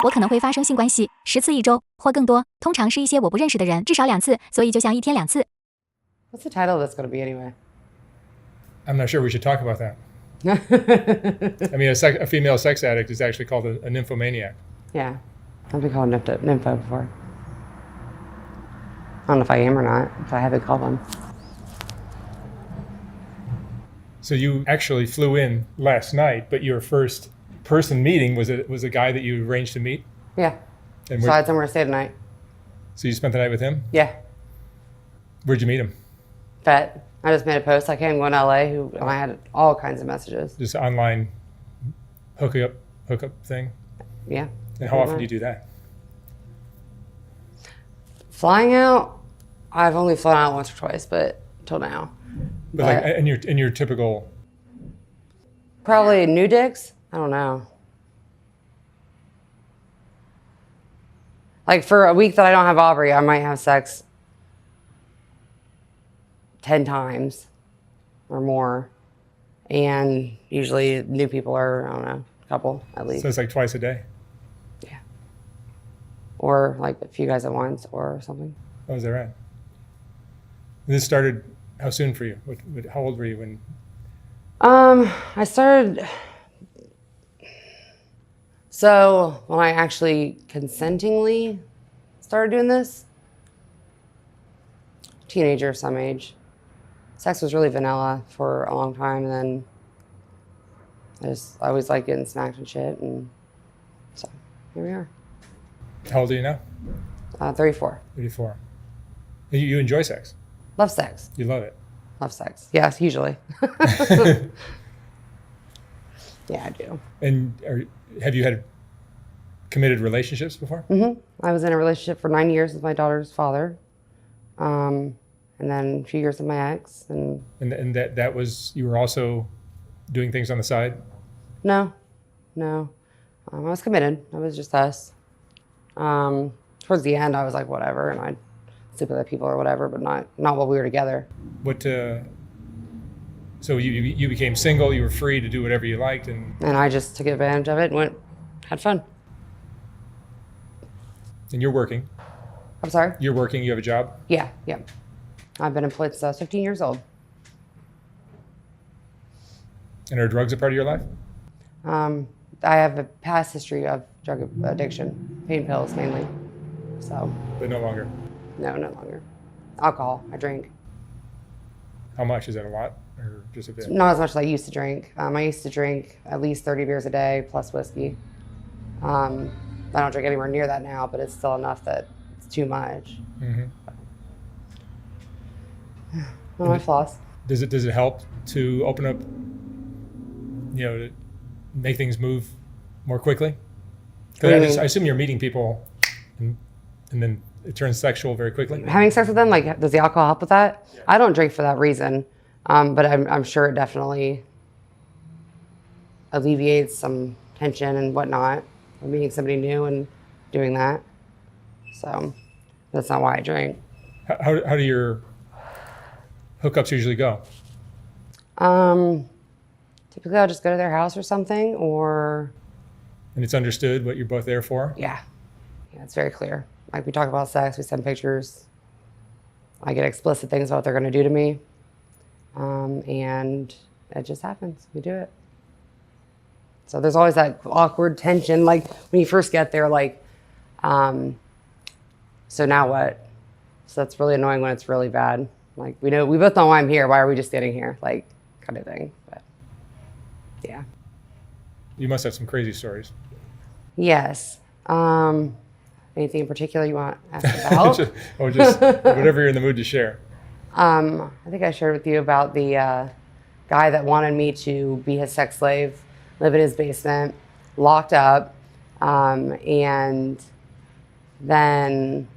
我可能会发生性关系10次一周或更多，通常是一些我不认识的人，至少2次，所以就像1天2次。What's the title of this going to be anyway? I'm not sure we should talk about that. I mean, a female sex addict is actually called a nymphomaniac. Yeah, I've been called nympho before. I don't know if I am or not, but I have been called one. So you actually flew in last night, but your first person meeting was a guy that you arranged to meet? Yeah. And So I had somewhere to stay tonight. So you spent the night with him? Yeah. Where'd you meet him? But I just made a post. I came going to LA, and I had all kinds of messages. Just online hookup thing? Yeah. And how often do you do that? Flying out, I've only flown out once or twice, but till now. But like in your typical... Probably new dicks? I don't know. Like for a week that I don't have Aubrey, I might have sex 10 times or more. And usually new people are, I don't know, a couple at least. So it's like twice a day? Yeah. Or like a few guys at once or something. Oh, is that right? And this started how soon for you? How old were you when? I started, so when I actually consentingly started doing this, teenager, some age. Sex was really vanilla for a long time, and then I always liked getting smacked and shit, and so here we are. How old are you now? 34. 34. You enjoy sex? Love sex. You love it? Love sex. Yes, usually. Yeah, I do. And have you had committed relationships before? Mm-hmm. I was in a relationship for 9 years with my daughter's father. And then a few years with my ex. And that was, you were also doing things on the side? No. I was committed. It was just us. Towards the end, I was like, whatever, and I'd sleep with other people or whatever, but not while we were together. So you became single, you were free to do whatever you liked, and I just took advantage of it and had fun. And you're working. I'm sorry? You're working, you have a job? Yeah. I've been employed since I was 15 years old. And are drugs a part of your life? I have a past history of drug addiction, pain pills mainly, so. But no longer? No longer. Alcohol, I drink. How much? Is that a lot or just a bit? Not as much as I used to drink. I used to drink at least 30 beers a day plus whiskey. I don't drink anywhere near that now, but it's still enough that it's too much. Mm-hmm. One of my flaws. Does it help to open up, to make things move more quickly? Because I assume you're meeting people and then it turns sexual very quickly. Having sex with them, like, does the alcohol help with that? Yeah. I don't drink for that reason, but I'm sure it definitely alleviates some tension and whatnot, meeting somebody new and doing that. So that's not why I drink. How do your hookups usually go? Typically I'll just go to their house or something, or... And it's understood what you're both there for? Yeah, it's very clear. Like, we talk about sex, we send pictures. I get explicit things about what they're gonna do to me. And it just happens, we do it. So there's always that awkward tension, like when you first get there, like, so now what? So that's really annoying when it's really bad. Like, we both know why I'm here, why are we just sitting here? Like, kind of thing, but yeah. You must have some crazy stories. Yes. Anything in particular you want to ask about? or just whatever you're in the mood to share. I think I shared with you about the guy that wanted me to be his sex slave, live in his basement, locked up, and then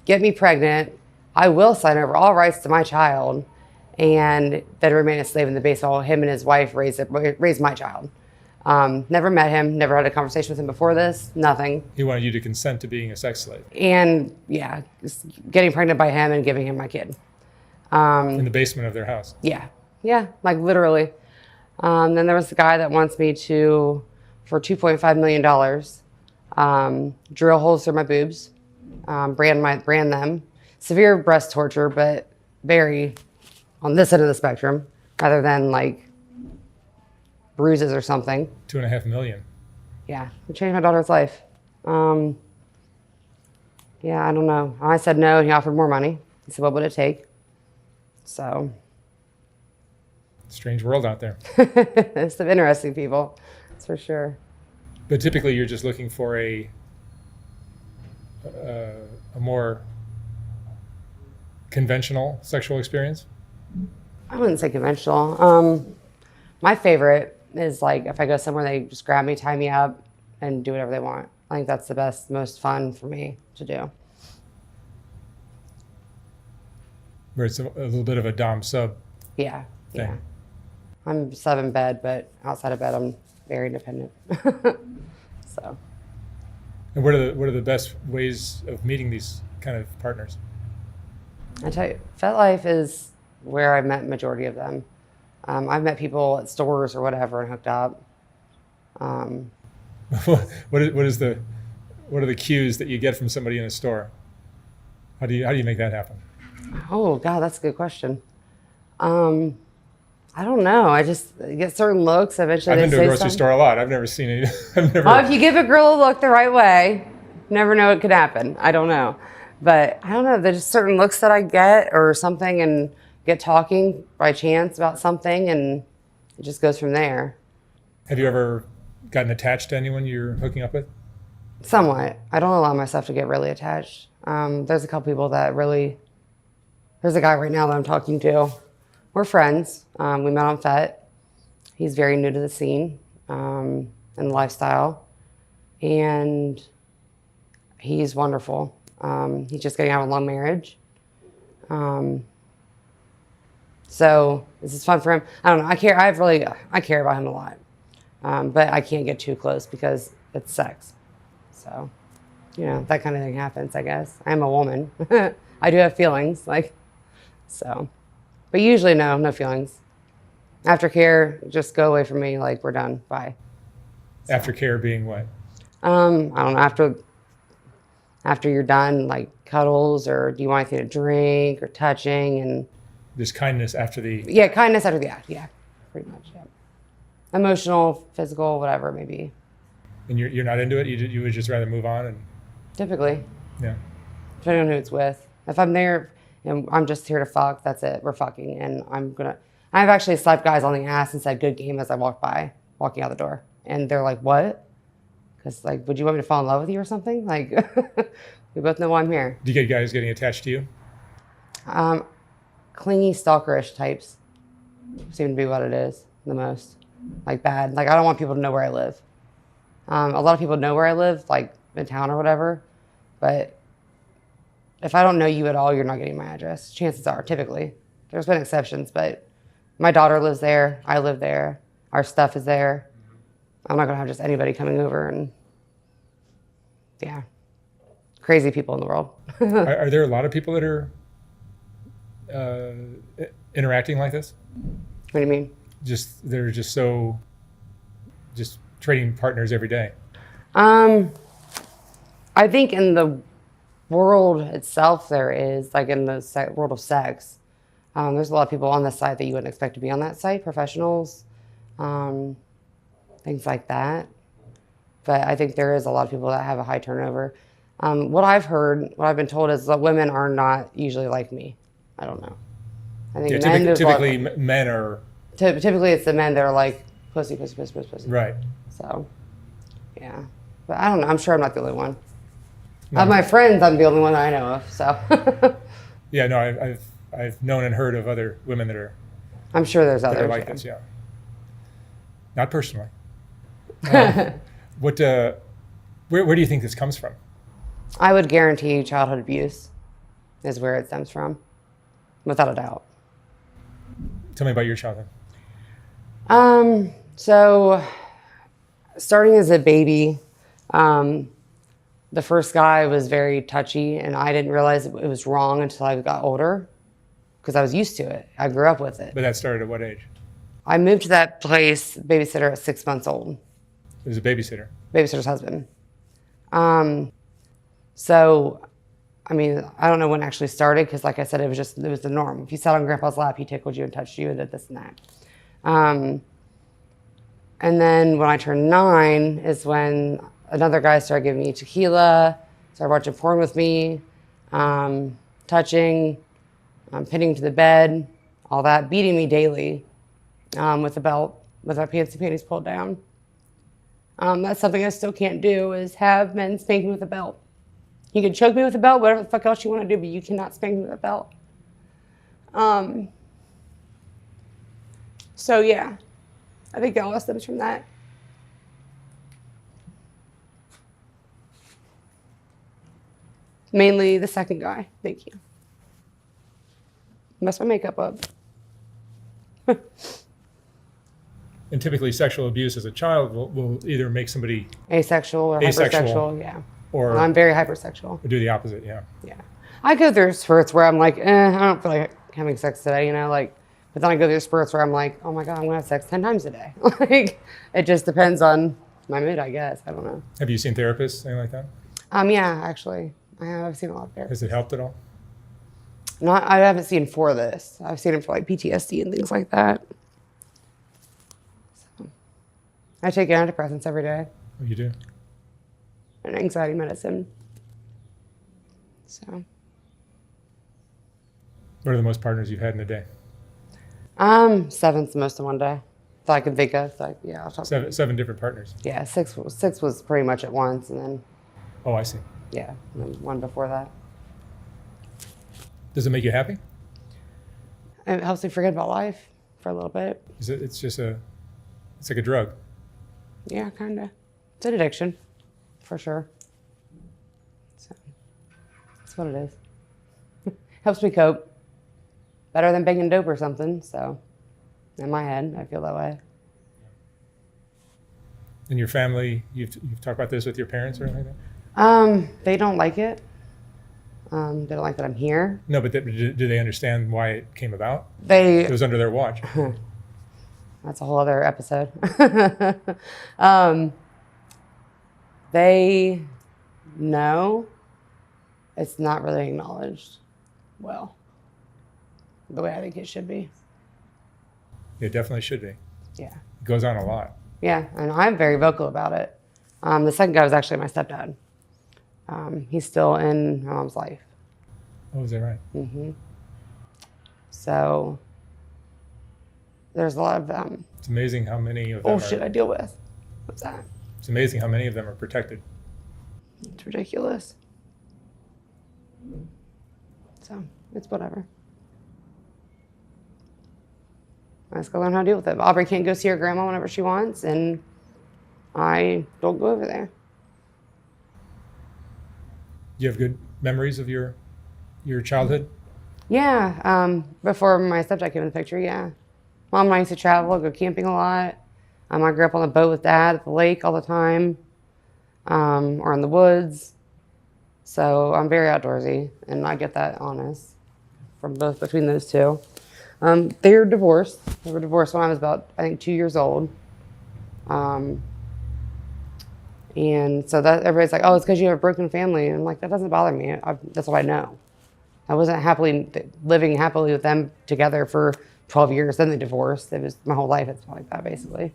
get me pregnant. I will sign over all rights to my child, and then remain a slave in the basement while him and his wife raise my child. Never met him, never had a conversation with him before this, nothing. He wanted you to consent to being a sex slave. And yeah, getting pregnant by him and giving him my kid. In the basement of their house? Yeah, like literally. Then there was the guy that wants me to, for $2.5 million, drill holes through my boobs, brand them. Severe breast torture, but very on this end of the spectrum, rather than like bruises or something. 2.5 million. Yeah, it changed my daughter's life. Yeah, I don't know. I said no, and he offered more money. He said, what would it take? So. Strange world out there. There's some interesting people, that's for sure. But typically you're just looking for a more conventional sexual experience? I wouldn't say conventional. My favorite is like if I go somewhere, they just grab me, tie me up, and do whatever they want. I think that's the best, most fun for me to do. Where it's a little bit of a dom sub Yeah, thing. yeah. I'm sub in bed, but outside of bed, I'm very independent. So. And what are the best ways of meeting these kind of partners? I tell you, FetLife is where I've met majority of them. I've met people at stores or whatever and hooked up. What are the cues that you get from somebody in a store? How do you make that happen? Oh God, that's a good question. I don't know. I just get certain looks. Eventually, I've been they to a say grocery something. store a lot. I've never seen any. Well, if you give a girl a look the right way, never know what could happen. I don't know. But I don't know. There's just certain looks that I get or something and get talking by chance about something and it just goes from there. Have you ever gotten attached to anyone you're hooking up with? Somewhat. I don't allow myself to get really attached. There's a couple people that really, there's a guy right now that I'm talking to. We're friends. We met on FET. He's very new to the scene and the lifestyle. And he's wonderful. He's just getting out of a long marriage. So this is fun for him. I don't know. I care about him a lot. But I can't get too close because it's sex. So, you know, that kind of thing happens, I guess. I'm a woman. I do have feelings, so. But usually no feelings. Aftercare, just go away from me, like we're done, bye. So. Aftercare being what? I don't know, after you're done, like cuddles, or do you want anything to drink or touching and. Just kindness after the. Yeah, kindness after the act, yeah, pretty much, yeah. Emotional, physical, whatever it may be. And you're not into it? You would just rather move on? And Typically. yeah. Depending on who it's with. If I'm there and I'm just here to fuck, that's it. We're fucking. And I've actually slapped guys on the ass and said good game as I walking out the door. And they're like, what? Because like, would you want me to fall in love with you or something? Like, we both know why I'm here. Do you get guys getting attached to you? Clingy, stalkerish types seem to be what it is the most. Like bad. Like I don't want people to know where I live. A lot of people know where I live, like in town or whatever. But if I don't know you at all, you're not getting my address. Chances are, typically. There's been exceptions, but my daughter lives there. I live there. Our stuff is there. I'm not going to have just anybody coming over and, yeah. Crazy people in the world. Are there a lot of people that are interacting like this? What do you mean? They're just trading partners every day. I think in the world itself, there is, like in the world of sex, there's a lot of people on this site that you wouldn't expect to be on that site, professionals, things like that. But I think there is a lot of people that have a high turnover. What I've heard, what I've been told is that women are not usually like me. I don't know. I think typically men are. Typically it's the men that are like pussy. Right. So, yeah. But I don't know. I'm sure I'm not the only one. No. Of my friends, I'm the only one that I know of. So. Yeah, no, I've known and heard of other women that are. I'm sure there's that others. are like yeah. this, yeah. Not personally. Where do you think this comes from? I would guarantee you childhood abuse is where it stems from, without a doubt. Tell me about your childhood. So starting as a baby, the first guy was very touchy and I didn't realize it was wrong until I got older because I was used to it. I grew up with it. But that started at what age? I moved to that place, babysitter at 6 months old. It was a babysitter. Babysitter's husband. So, I mean, I don't know when it actually started because, like I said, it was the norm. If you sat on Grandpa's lap, he tickled you and touched you and did this and that. And then when I turned 9 is when another guy started giving me tequila, started watching porn with me, touching, pinning to the bed, all that, beating me daily with a belt, with my panties pulled down. That's something I still can't do, is have men spank me with a belt. You can choke me with a belt, whatever the fuck else you want to do, but you cannot spank me with a belt. So yeah, I think all that stems from that. Mainly the second guy. Thank you. Mess my makeup up. And typically sexual abuse as a child will either make somebody Asexual or hypersexual, yeah. or I'm very hypersexual. or do the opposite, yeah. Yeah. I go through spurts where I'm like, I don't feel like having sex today, you know, like, but then I go through spurts where I'm like, oh my God, I'm gonna have sex 10 times a day. Like, it just depends on my mood, I guess. I don't know. Have you seen therapists, anything like that? Yeah, actually. I've seen a lot of therapists. Has it helped at all? I haven't seen for this. I've seen it for like PTSD and things like that. So, I take antidepressants every day. Oh, you do? And anxiety medicine. So. What are the most partners you've had in a day? 7's the most in one day that I can think of. Like, yeah, I'll talk. Seven different partners. Yeah, six was pretty much at once, and then Oh, I see. yeah, and then one before that. Does it make you happy? It helps me forget about life for a little bit. It's like a drug. Yeah, kind of. It's an addiction, for sure. So that's what it is. Helps me cope. Better than banging dope or something. So, in my head, I feel that way. In your family, you've talked about this with your parents or anything like that? They don't like it. They don't like that I'm here. No, but do they understand why it came about? They. It was under their watch. That's a whole other episode. They know it's not really acknowledged well, the way I think it should be. It definitely should be. Yeah. It goes on a lot. Yeah, and I'm very vocal about it. The second guy was actually my stepdad. He's still in my mom's life. Oh, is that right? Mm-hmm. So there's a lot of It's amazing how many of them bullshit I deal with. What's that? It's amazing how many of them are protected. It's ridiculous. So it's whatever. I just gotta learn how to deal with it. Aubrey can't go see her grandma whenever she wants, and I don't go over there. Do you have good memories of your childhood? Yeah, before my stepdad came in the picture, yeah. Mom and I used to travel, go camping a lot. I grew up on a boat with Dad at the lake all the time, or in the woods. So I'm very outdoorsy, and I get that honest from between those two. They're divorced. They were divorced when I was about, I think, 2 years old. And so that everybody's like, oh, it's because you have a broken family. And I'm like, that doesn't bother me. That's what I know. I wasn't living happily with them together for 12 years. Then they divorced. It was my whole life. It's like that, basically.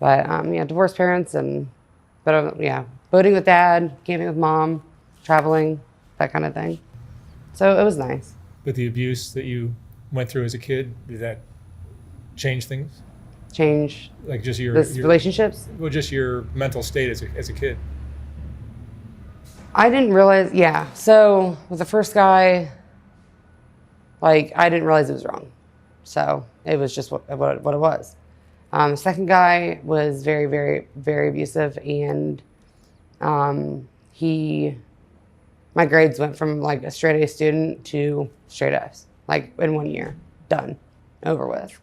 But yeah, divorced parents yeah, boating with Dad, camping with Mom, traveling, that kind of thing. So it was nice. But the abuse that you went through as a kid, did that change things? Change Like just your relationships? Well, just your mental state as a kid. I didn't realize, yeah. So with the first guy, like, I didn't realize it was wrong. So it was just what it was. The second guy was very, very, very abusive, and my grades went from like a straight A student to straight Fs, like in 1 year, done, over with.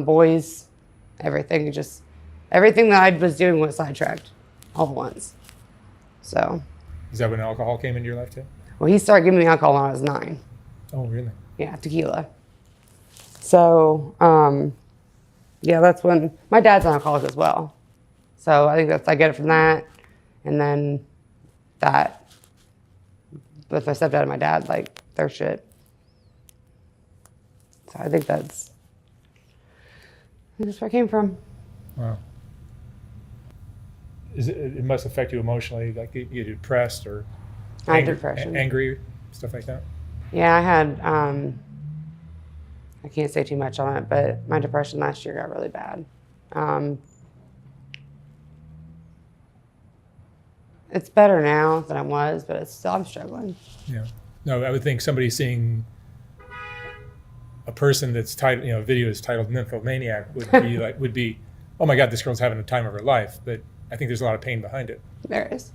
Boys, everything that I was doing was sidetracked all at once. So. Is that when alcohol came into your life too? Well, he started giving me alcohol when I was 9. Oh, really? Yeah, tequila. So, yeah, that's when my dad's an alcoholic as well. So I think I get it from that. And then that, with my stepdad and my dad, like, they're shit. So I think that's where I came from. Wow. It must affect you emotionally, like you get depressed or I had depression. Angry, stuff like that? Yeah, I had, I can't say too much on it, but my depression last year got really bad. It's better now than it was, but it's still, I'm struggling. Yeah. No, I would think somebody seeing a person that's titled, a video is titled Nymphomaniac would be, oh my God, this girl's having the time of her life. But I think there's a lot of pain behind it. There is.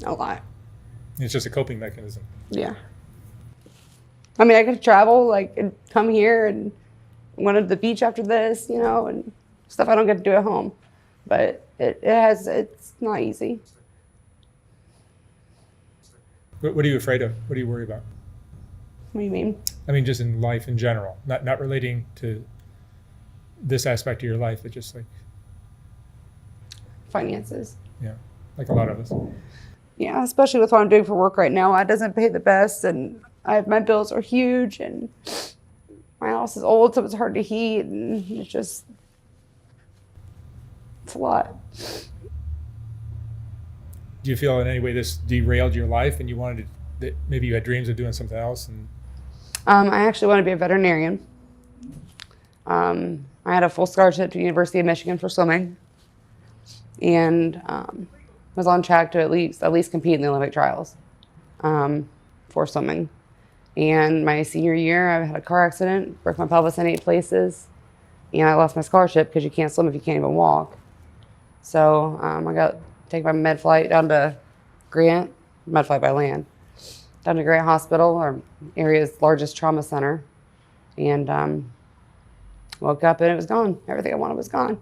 A lot. It's just a coping mechanism. Yeah. I mean, I could travel, like, and come here and went to the beach after this, and stuff I don't get to do at home. But it's not easy. What are you afraid of? What do you worry about? What do you mean? I mean, just in life in general, not relating to this aspect of your life, but just like Finances. Yeah, like a lot of us. Yeah, especially with what I'm doing for work right now. It doesn't pay the best, and my bills are huge, and my house is old, so it's hard to heat, and it's a lot. Do you feel in any way this derailed your life and you wanted that maybe you had dreams of doing something else? And I actually want to be a veterinarian. I had a full scholarship to the University of Michigan for swimming, and was on track to at least compete in the Olympic trials for swimming. And my senior year, I had a car accident, broke my pelvis in 8 places, and I lost my scholarship because you can't swim if you can't even walk. So I got to take my med flight down to Grant, med flight by land, down to Grant Hospital, our area's largest trauma center, and woke up and it was gone. Everything I wanted was gone.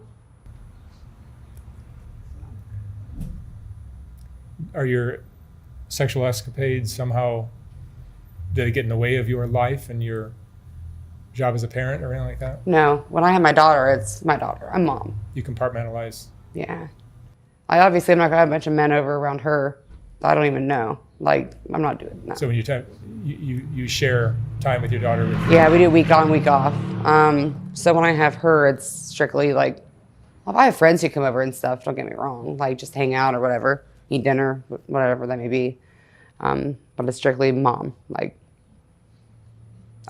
Are your sexual escapades somehow, did it get in the way of your life and your job as a parent or anything like that? No. When I have my daughter, it's my daughter. I'm mom. You compartmentalize? Yeah. I'm not going to have a bunch of men over around her that I don't even know. Like, I'm not doing that. So when you share time with your daughter? Yeah, we do week on, week off. So when I have her, it's strictly like, well, I have friends who come over and stuff, don't get me wrong, like just hang out or whatever, eat dinner, whatever that may be. But it's strictly mom. Like,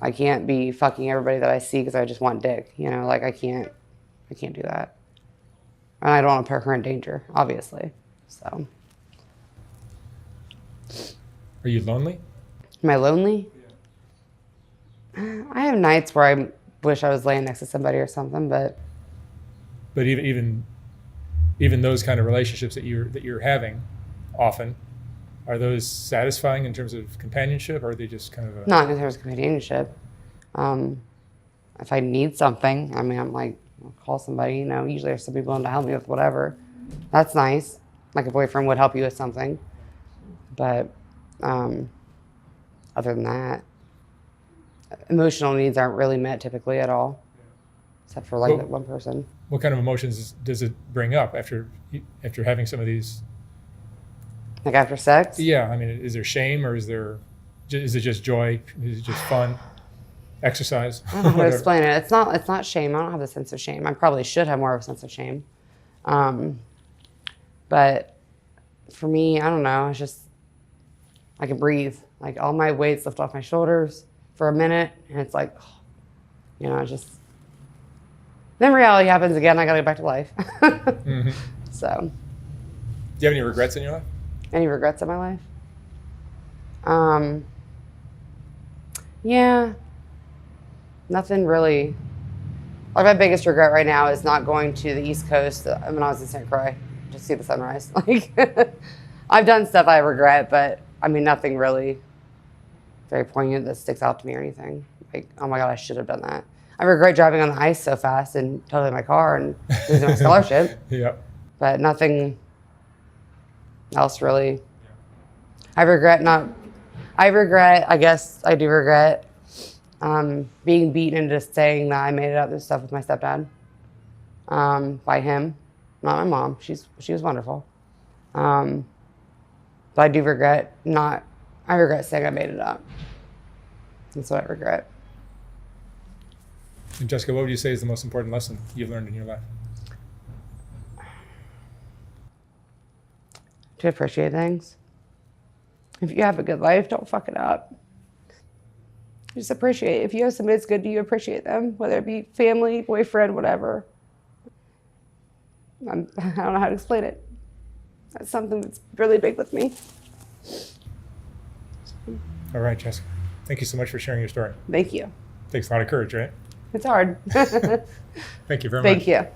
I can't be fucking everybody that I see because I just want dick. Like I can't do that. And I don't want to put her in danger, obviously. So. Are you lonely? Am I lonely? Yeah. I have nights where I wish I was laying next to somebody or something, but even those kind of relationships that you're having often, are those satisfying in terms of companionship, or are they just kind of not in terms of companionship? If I need something, I mean, I'm like, I'll call somebody, usually there's somebody willing to help me with whatever. That's nice. Like a boyfriend would help you with something. But other than that, emotional needs aren't really met typically at all, except for like that one person. What kind of emotions does it bring up after having some of these? Like after sex? Yeah, I mean, is there shame, or is it just joy? Is it just fun? Exercise? I don't know how to explain it. It's not shame. I don't have the sense of shame. I probably should have more of a sense of shame. But for me, I don't know. It's just, I can breathe. Like all my weight's lift off my shoulders for a minute, and it's like, just. Then reality happens again. I gotta go back to life. Mm-hmm. So. Do you have any regrets in your life? Any regrets in my life? Yeah. Nothing really. Like my biggest regret right now is not going to the East Coast when I was in St. Croix to see the sunrise. Like, I've done stuff I regret, but I mean, nothing really very poignant that sticks out to me or anything. Like, oh my God, I should have done that. I regret driving on the ice so fast and totaling my car and losing my scholarship. Yeah. But nothing else really. I guess I do regret being beaten into saying that I made it up this stuff with my stepdad by him, not my mom. She was wonderful. But I do regret I regret saying I made it up. That's what I regret. And Jessica, what would you say is the most important lesson you've learned in your life? To appreciate things. If you have a good life, don't fuck it up. Just appreciate it. If you have somebody that's good to you, appreciate them, whether it be family, boyfriend, whatever. I don't know how to explain it. That's something that's really big with me. All right, Jessica. Thank you so much for sharing your story. Thank you. Takes a lot of courage, right? It's hard. Thank you very much. Thank you.